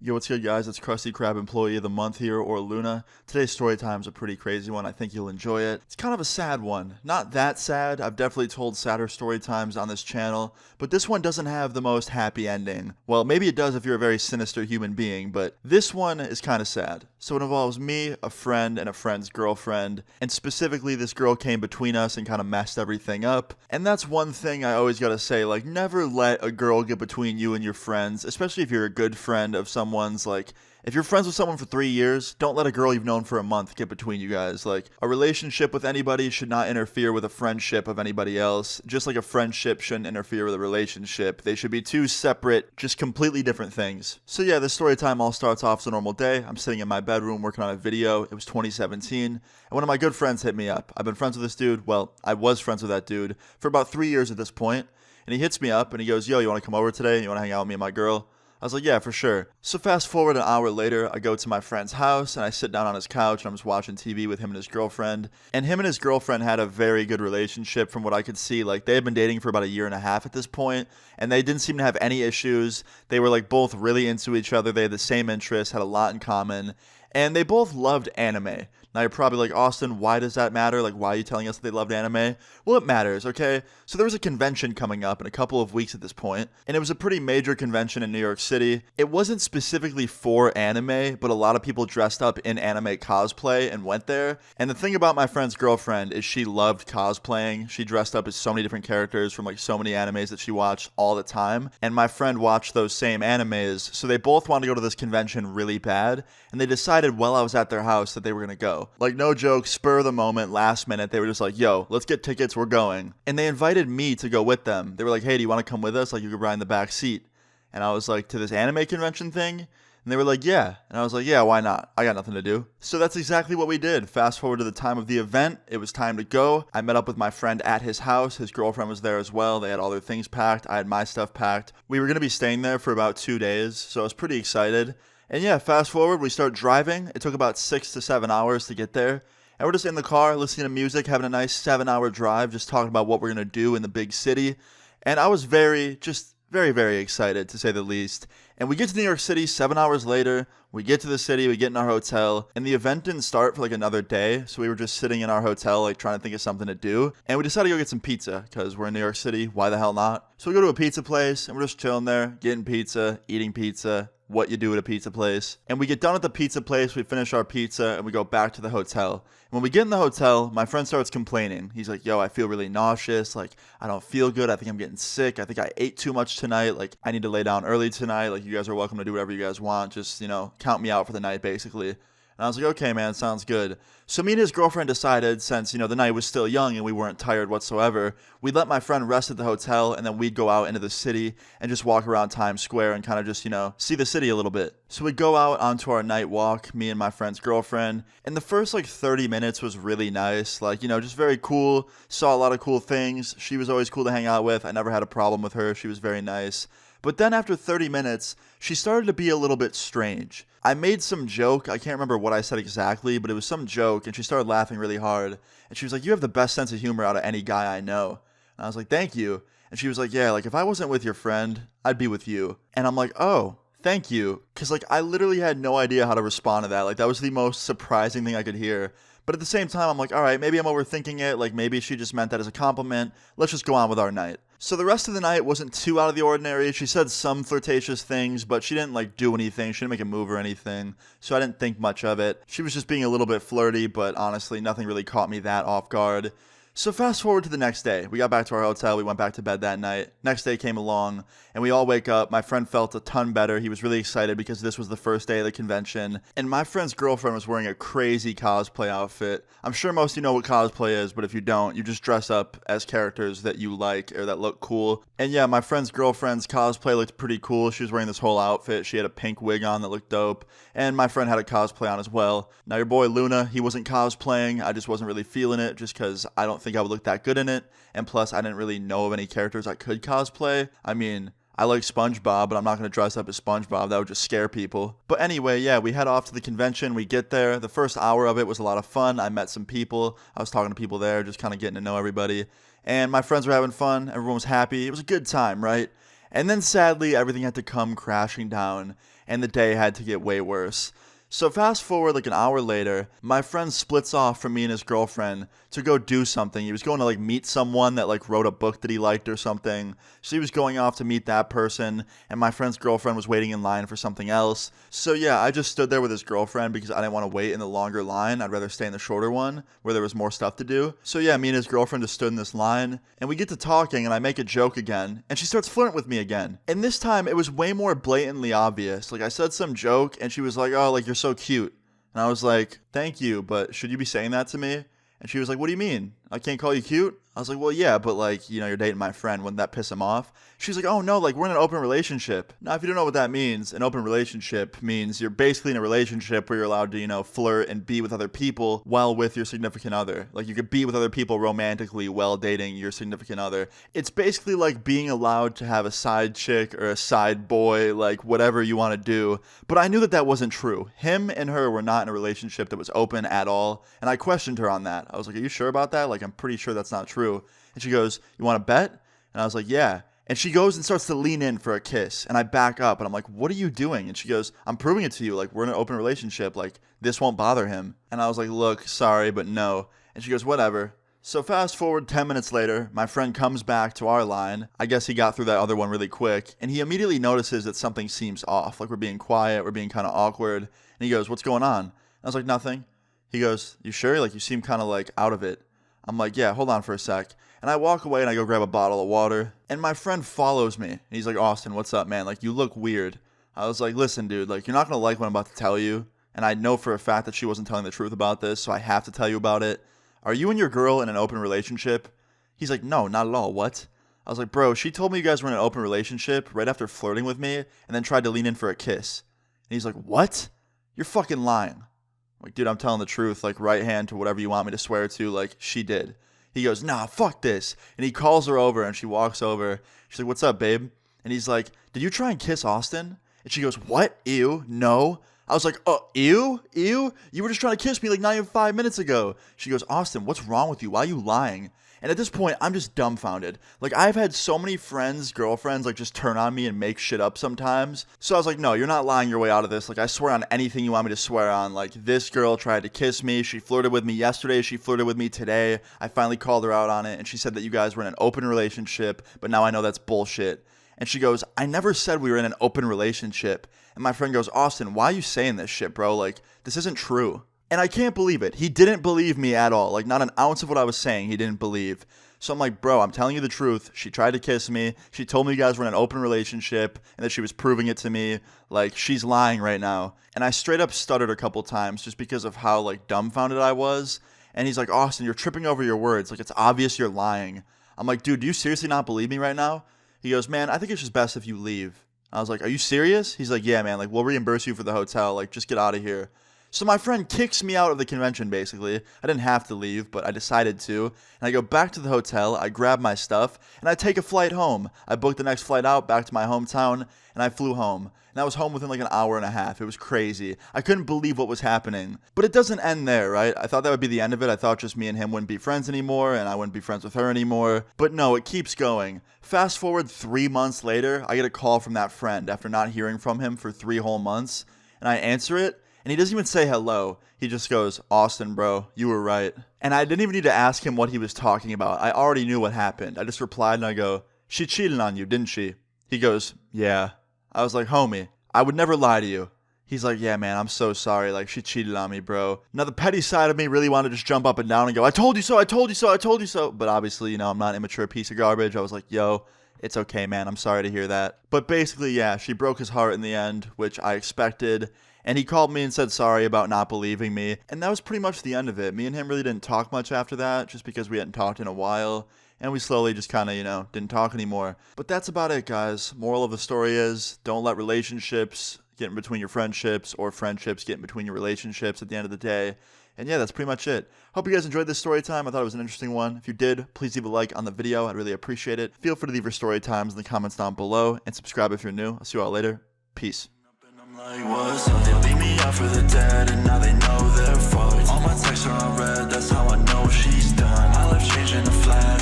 Yo, what's good, guys? It's Krusty Krab Employee of the Month here, or Luna. Today's story time is a pretty crazy one. I think you'll enjoy it. It's kind of a sad one. Not that sad. I've definitely told sadder story times on this channel, but this one doesn't have the most happy ending. Well, maybe it does if you're a very sinister human being, but this one is kind of sad. So it involves me, a friend, and a friend's girlfriend, and specifically this girl came between us and kind of messed everything up. And that's one thing I always gotta say, like, never let a girl get between you and your friends, especially if you're a good friend of someone's. Like, if you're friends with someone for 3 years, don't let a girl you've known for a month get between you guys. Like, a relationship with anybody should not interfere with a friendship of anybody else, just like a friendship shouldn't interfere with a relationship. They should be two separate, just completely different things. So yeah, this story time all starts off as a normal day. I'm sitting in my bedroom working on a video. It was 2017, and one of my good friends hit me up. I've been friends with this dude, well, I was friends with that dude for about 3 years at this point, and he hits me up and he goes, yo, you want to come over today? You want to hang out with me and my girl? I was like, yeah, for sure. So fast forward an hour later, I go to my friend's house and I sit down on his couch and I'm just watching TV with him and his girlfriend. And him and his girlfriend had a very good relationship from what I could see. Like, they had been dating for about a year and a half at this point, and they didn't seem to have any issues. They were like both really into each other. They had the same interests, had a lot in common, and they both loved anime. Now you're probably like, Austin, why does that matter? Like, why are you telling us that they loved anime? Well, it matters, okay? So there was a convention coming up in a couple of weeks at this point, and it was a pretty major convention in New York City. It wasn't specifically for anime, but a lot of people dressed up in anime cosplay and went there. And the thing about my friend's girlfriend is she loved cosplaying. She dressed up as so many different characters from like so many animes that she watched all the time. And my friend watched those same animes, so they both wanted to go to this convention really bad, and they decided while I was at their house that they were gonna go. Like, no joke, spur of the moment, last minute, they were just like, yo, let's get tickets, we're going. And they invited me to go with them. They were like, hey, do you want to come with us? Like, you could ride in the back seat. And I was like, to this anime convention thing? And they were like, yeah. And I was like, yeah, why not? I got nothing to do. So that's exactly what we did. Fast forward to the time of the event. It was time to go. I met up with my friend at his house. His girlfriend was there as well. They had all their things packed. I had my stuff packed. We were going to be staying there for about 2 days, so I was pretty excited. And yeah, fast forward, we start driving. It took about 6 to 7 hours to get there. And we're just in the car, listening to music, having a nice 7-hour drive, just talking about what we're going to do in the big city. And I was very, very excited, to say the least. And we get to New York City 7 hours later. We get to the city, we get in our hotel, and the event didn't start for like another day. So we were just sitting in our hotel, like trying to think of something to do. And we decided to go get some pizza, because we're in New York City. Why the hell not? So we go to a pizza place, and we're just chilling there, getting pizza, eating pizza. What you do at a pizza place. And we get done at the pizza place, we finish our pizza, and we go back to the hotel. And when we get in the hotel, my friend starts complaining. He's like, yo, I feel really nauseous. Like, I don't feel good. I think I'm getting sick. I think I ate too much tonight. Like, I need to lay down early tonight. Like, you guys are welcome to do whatever you guys want. Just, count me out for the night, basically. And I was like, okay, man, sounds good. So me and his girlfriend decided, since, the night was still young and we weren't tired whatsoever, we'd let my friend rest at the hotel, and then we'd go out into the city and just walk around Times Square and kind of just, see the city a little bit. So we'd go out onto our night walk, me and my friend's girlfriend, and the first, 30 minutes was really nice. Just very cool, saw a lot of cool things. She was always cool to hang out with. I never had a problem with her. She was very nice. But then after 30 minutes, she started to be a little bit strange. I made some joke. I can't remember what I said exactly, but it was some joke, and she started laughing really hard. And she was like, you have the best sense of humor out of any guy I know. And I was like, thank you. And she was like, yeah, if I wasn't with your friend, I'd be with you. And I'm like, oh, thank you. Because, I literally had no idea how to respond to that. That was the most surprising thing I could hear. But at the same time, I'm like, all right, maybe I'm overthinking it. Maybe she just meant that as a compliment. Let's just go on with our night. So the rest of the night wasn't too out of the ordinary. She said some flirtatious things, but she didn't, do anything. She didn't make a move or anything. So I didn't think much of it. She was just being a little bit flirty, but honestly, nothing really caught me that off guard. So fast forward to the next day. We got back to our hotel. We went back to bed that night. Next day came along, and we all wake up. My friend felt a ton better. He was really excited because this was the first day of the convention. And my friend's girlfriend was wearing a crazy cosplay outfit. I'm sure most of you know what cosplay is, but if you don't, you just dress up as characters that you like or that look cool. And yeah, my friend's girlfriend's cosplay looked pretty cool. She was wearing this whole outfit. She had a pink wig on that looked dope. And my friend had a cosplay on as well. Now your boy Luna, he wasn't cosplaying. I just wasn't really feeling it just because I don't think I would look that good in it, and plus I didn't really know of any characters I could cosplay. I mean, I like SpongeBob, but I'm not going to dress up as SpongeBob. That would just scare people. But anyway, yeah, we head off to the convention. We get there. The first hour of it was a lot of fun. I met some people. I was talking to people there, just kind of getting to know everybody. And my friends were having fun. Everyone was happy. It was a good time, right? And then sadly, everything had to come crashing down. and the day had to get way worse. So fast forward like an hour later, my friend splits off from me and his girlfriend to go do something. He was going to like meet someone that like wrote a book that he liked or something. So he was going off to meet that person, and my friend's girlfriend was waiting in line for something else. So yeah, I just stood there with his girlfriend because I didn't want to wait in the longer line. I'd rather stay in the shorter one where there was more stuff to do. So yeah, me and his girlfriend just stood in this line, and we get to talking, and I make a joke again, and she starts flirting with me again. And this time it was way more blatantly obvious. Like I said some joke, and she was like, "Oh, like you're so cute." And I was like, "Thank you, but should you be saying that to me?" And she was like, "What do you mean? I can't call you cute?" I was like, "Well, yeah, but like, you know, you're dating my friend. Wouldn't that piss him off?" She's like, "Oh, no, like we're in an open relationship." Now, if you don't know what that means, an open relationship means you're basically in a relationship where you're allowed to, you know, flirt and be with other people while with your significant other. Like you could be with other people romantically while dating your significant other. It's basically like being allowed to have a side chick or a side boy, like whatever you want to do. But I knew that that wasn't true. Him and her were not in a relationship that was open at all. And I questioned her on that. I was like, "Are you sure about that? Like, I'm pretty sure that's not true." And she goes, "You want to bet?" And I was like, "Yeah." And she goes and starts to lean in for a kiss. And I back up and I'm like, "What are you doing?" And she goes, "I'm proving it to you. Like, we're in an open relationship. Like, this won't bother him." And I was like, "Look, sorry, but no." And she goes, "Whatever." So fast forward 10 minutes later, my friend comes back to our line. I guess he got through that other one really quick. And he immediately notices that something seems off. Like, we're being quiet. We're being kind of awkward. And he goes, "What's going on?" And I was like, "Nothing." He goes, "You sure? Like, you seem kind of like out of it." I'm like, "Yeah, hold on for a sec." And I walk away and I go grab a bottle of water. And my friend follows me. And he's like, "Austin, what's up, man? Like, you look weird." I was like, "Listen, dude, like, you're not going to like what I'm about to tell you. And I know for a fact that she wasn't telling the truth about this, so I have to tell you about it. Are you and your girl in an open relationship?" He's like, "No, not at all. What?" I was like, "Bro, she told me you guys were in an open relationship right after flirting with me and then tried to lean in for a kiss." And he's like, "What? You're fucking lying." I'm like, "Dude, I'm telling the truth. Like, right hand to whatever you want me to swear to. Like, she did." He goes, "Nah, fuck this." And he calls her over and she walks over. She's like, "What's up, babe?" And he's like, "Did you try and kiss Austin?" And she goes, "What? Ew, no." I was like, "Oh, ew, ew? You were just trying to kiss me like not even 5 minutes ago." She goes, "Austin, what's wrong with you? Why are you lying?" And at this point, I'm just dumbfounded. Like, I've had so many friends, girlfriends, like, just turn on me and make shit up sometimes. So I was like, "No, you're not lying your way out of this. Like, I swear on anything you want me to swear on. Like, this girl tried to kiss me. She flirted with me yesterday. She flirted with me today. I finally called her out on it, and she said that you guys were in an open relationship, but now I know that's bullshit." And she goes, "I never said we were in an open relationship." And my friend goes, "Austin, why are you saying this shit, bro? Like, this isn't true." And I can't believe it. He didn't believe me at all. Like, not an ounce of what I was saying he didn't believe. So I'm like, "Bro, I'm telling you the truth. She tried to kiss me. She told me you guys were in an open relationship and that she was proving it to me. Like, she's lying right now." And I straight up stuttered a couple times just because of how, like, dumbfounded I was. And he's like, "Austin, you're tripping over your words. Like, it's obvious you're lying." I'm like, "Dude, do you seriously not believe me right now?" He goes, "Man, I think it's just best if you leave." I was like, "Are you serious?" He's like, "Yeah, man. Like, we'll reimburse you for the hotel. Like, just get out of here." So my friend kicks me out of the convention, basically. I didn't have to leave, but I decided to. And I go back to the hotel, I grab my stuff, and I take a flight home. I booked the next flight out back to my hometown, and I flew home. And I was home within like an hour and a half. It was crazy. I couldn't believe what was happening. But it doesn't end there, right? I thought that would be the end of it. I thought just me and him wouldn't be friends anymore, and I wouldn't be friends with her anymore. But no, it keeps going. Fast forward 3 months later, I get a call from that friend after not hearing from him for 3 whole months. And I answer it. And he doesn't even say hello. He just goes, "Austin, bro, you were right." And I didn't even need to ask him what he was talking about. I already knew what happened. I just replied and I go, "She cheated on you, didn't she?" He goes, "Yeah." I was like, "Homie, I would never lie to you." He's like, "Yeah, man, I'm so sorry. Like, she cheated on me, bro." Now, the petty side of me really wanted to just jump up and down and go, "I told you so, I told you so, I told you so." But obviously, you know, I'm not an immature piece of garbage. I was like, "Yo, it's okay, man. I'm sorry to hear that." But basically, yeah, she broke his heart in the end, which I expected. And he called me and said sorry about not believing me. And that was pretty much the end of it. Me and him really didn't talk much after that, just because we hadn't talked in a while. And we slowly just kind of, you know, didn't talk anymore. But that's about it, guys. Moral of the story is, don't let relationships get in between your friendships, or friendships get in between your relationships at the end of the day. And yeah, that's pretty much it. Hope you guys enjoyed this story time. I thought it was an interesting one. If you did, please leave a like on the video. I'd really appreciate it. Feel free to leave your story times in the comments down below. And subscribe if you're new. I'll see you all later. Peace. Like, what's up? They leave me out for the dead, and now they know they're fucked. All my texts are unread, that's how I know she's done. I left changing the flag.